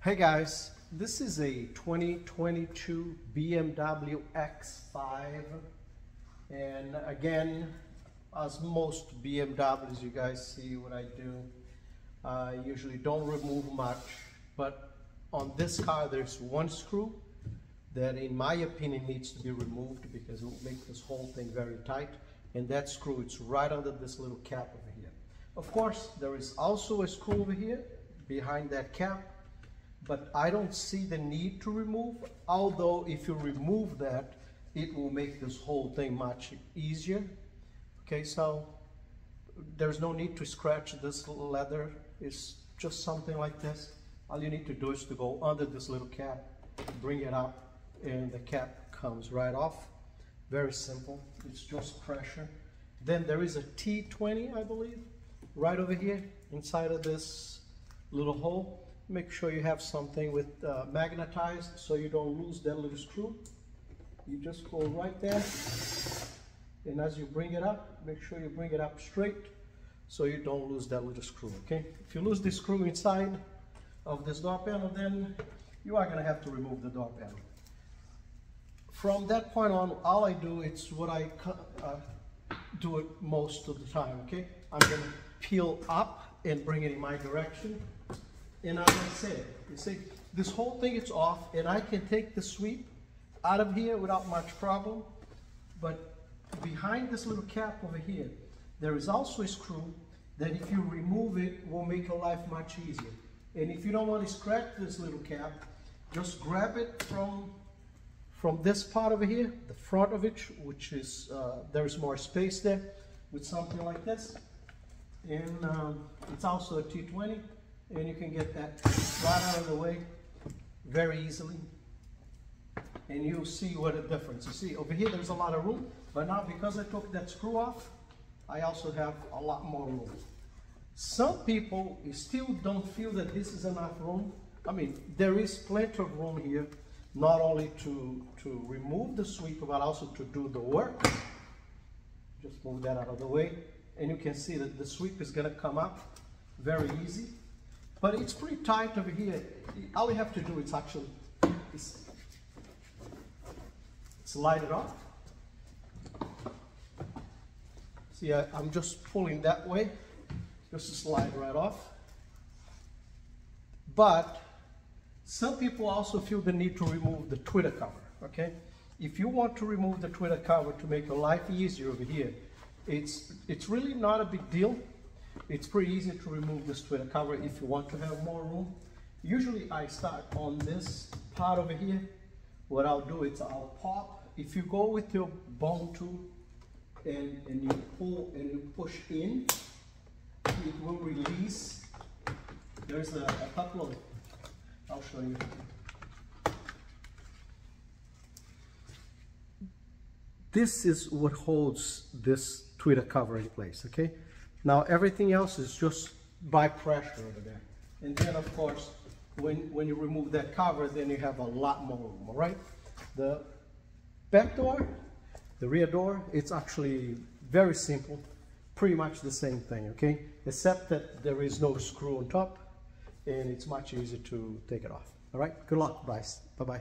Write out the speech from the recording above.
Hey guys, this is a 2022 BMW X5, and again, as most BMWs, you guys see what I do. I usually don't remove much, but on this car there's one screw that in my opinion needs to be removed because it will make this whole thing very tight, and that screw is right under this little cap over here. Of course, there is also a screw over here behind that cap, but I don't see the need to remove, although if you remove that, it will make this whole thing much easier. Okay, so there's no need to scratch this leather. It's just something like this. All you need to do is to go under this little cap, bring it up, and the cap comes right off. Very simple, it's just pressure. Then there is a T20, I believe, right over here inside of this little hole. Make sure you have something with magnetized so you don't lose that little screw. You just go right there, and as you bring it up, make sure you bring it up straight so you don't lose that little screw, okay? If you lose the screw inside of this door panel, then you are gonna have to remove the door panel. From that point on, all I do, it's what I do it most of the time, okay? I'm gonna peel up and bring it in my direction. And as I said, you see, this whole thing is off, and I can take the sweep out of here without much problem. But behind this little cap over here, there is also a screw that if you remove it, will make your life much easier. And if you don't want to scratch this little cap, just grab it from this part over here, the front of it, which is, there's more space there, with something like this. And it's also a T20. And you can get that right out of the way very easily, and you'll see what a difference. You see over here there's a lot of room, but now because I took that screw off, I also have a lot more room. Some people still don't feel that this is enough room. I mean, there is plenty of room here, not only to remove the sweep, but also to do the work. Just move that out of the way, and you can see that the sweep is going to come up very easy. But it's pretty tight over here. All you have to do is actually slide it off. See, I'm just pulling that way, just to slide right off. But some people also feel the need to remove the Twitter cover, okay? If you want to remove the Twitter cover to make your life easier over here, it's really not a big deal. It's pretty easy to remove this Twitter cover if you want to have more room. Usually I start on this part over here. What I'll do is I'll pop. If you go with your bone tool and you pull and you push in, it will release. There's a couple of, I'll show you. This is what holds this Twitter cover in place, okay? Now everything else is just by pressure over there. And then of course, when you remove that cover, then you have a lot more room, all right? The back door, the rear door, it's actually very simple, pretty much the same thing, okay? Except that there is no screw on top, and it's much easier to take it off, all right? Good luck, guys. Bye-bye.